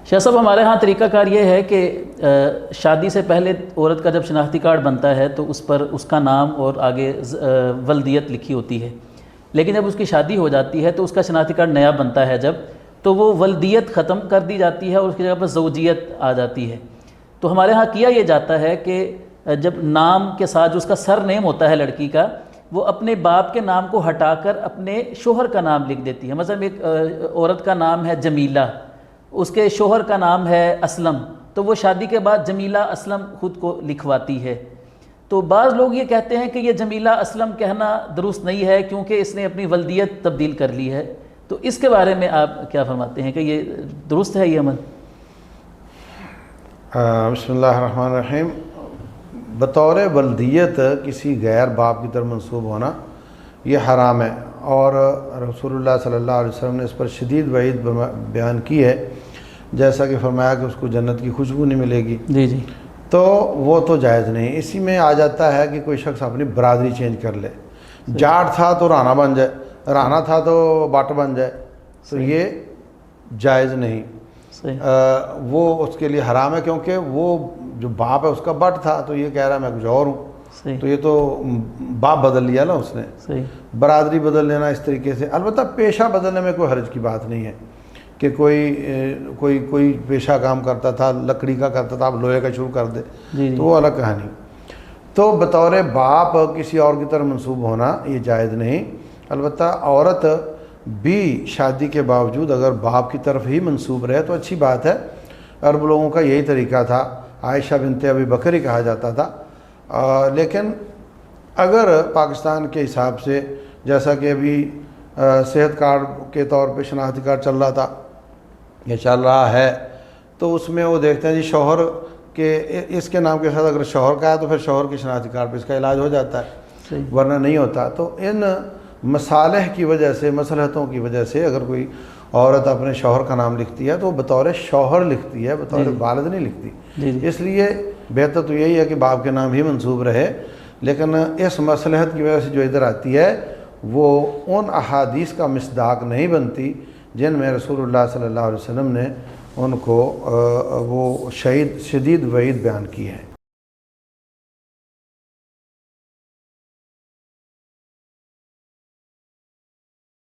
شاہ صاحب ہمارے ہاں طریقہ کار یہ ہے کہ شادی سے پہلے عورت کا جب شناختی کارڈ بنتا ہے تو اس پر اس کا نام اور آگے ولدیت لکھی ہوتی ہے، لیکن جب اس کی شادی ہو جاتی ہے تو اس کا شناختی کارڈ نیا بنتا ہے جب، تو وہ ولدیت ختم کر دی جاتی ہے اور اس کی جگہ پر زوجیت آ جاتی ہے۔ تو ہمارے ہاں کیا یہ جاتا ہے کہ جب نام کے ساتھ جو اس کا سر نیم ہوتا ہے لڑکی کا، وہ اپنے باپ کے نام کو ہٹا کر اپنے شوہر کا نام لکھ دیتی ہے۔ مثلا ایک عورت کا نام ہے جمیلہ، اس کے شوہر کا نام ہے اسلم، تو وہ شادی کے بعد جمیلہ اسلم خود کو لکھواتی ہے۔ تو بعض لوگ یہ کہتے ہیں کہ یہ جمیلہ اسلم کہنا درست نہیں ہے کیونکہ اس نے اپنی ولدیت تبدیل کر لی ہے، تو اس کے بارے میں آپ کیا فرماتے ہیں کہ یہ درست ہے یہ عمل؟ بسم اللہ الرحمن الرحیم۔ بطور ولدیت کسی غیر باپ کی طرف منسوب ہونا یہ حرام ہے، اور رسول اللہ صلی اللہ علیہ وسلم نے اس پر شدید وعید بیان کی ہے، جیسا کہ فرمایا کہ اس کو جنت کی خوشبو نہیں ملے گی۔ جی تو وہ تو جائز نہیں۔ اسی میں آ جاتا ہے کہ کوئی شخص اپنی برادری چینج کر لے، جاٹ تھا تو رانا بن جائے، رانا تھا تو بٹ بن جائے، تو یہ جائز نہیں۔ وہ اس کے لیے حرام ہے، کیونکہ وہ جو باپ ہے اس کا بٹ تھا تو یہ کہہ رہا ہے میں کچھ اور ہوں، تو یہ تو باپ بدل لیا نا اس نے۔ برادری بدل لینا اس طریقے سے، البتہ پیشہ بدلنے میں کوئی حرج کی بات نہیں ہے کہ کوئی پیشہ کام کرتا تھا، لکڑی کا کرتا تھا، اب لوہے کا شروع کر دے، تو وہ الگ کہانی۔ تو بطور باپ کسی اور کی طرف منسوب ہونا یہ جائز نہیں۔ البتہ عورت بھی شادی کے باوجود اگر باپ کی طرف ہی منسوب رہے تو اچھی بات ہے۔ عرب لوگوں کا یہی طریقہ تھا، عائشہ بنت ابی بکر ہی کہا جاتا تھا۔ لیکن اگر پاکستان کے حساب سے جیسا کہ ابھی صحت کارڈ کے طور پہ شناختی کارڈ چل رہا تھا یا چل رہا ہے، تو اس میں وہ دیکھتے ہیں جی شوہر کے اس کے نام کے ساتھ اگر شوہر کا ہے تو پھر شوہر کے شناختی کارڈ پہ اس کا علاج ہو جاتا ہے، ورنہ نہیں ہوتا۔ تو ان مصالح کی وجہ سے، مصلحتوں کی وجہ سے اگر کوئی عورت اپنے شوہر کا نام لکھتی ہے تو بطور شوہر لکھتی ہے، بطور والد نہیں لکھتی۔ اس لیے بہتر تو یہی ہے کہ باپ کے نام ہی منسوب رہے، لیکن اس مصلحت کی وجہ سے جو ادھر آتی ہے وہ ان احادیث کا مصداق نہیں بنتی جن میں رسول اللہ صلی اللہ علیہ وسلم نے ان کو وہ شدید وعید بیان کی ہے۔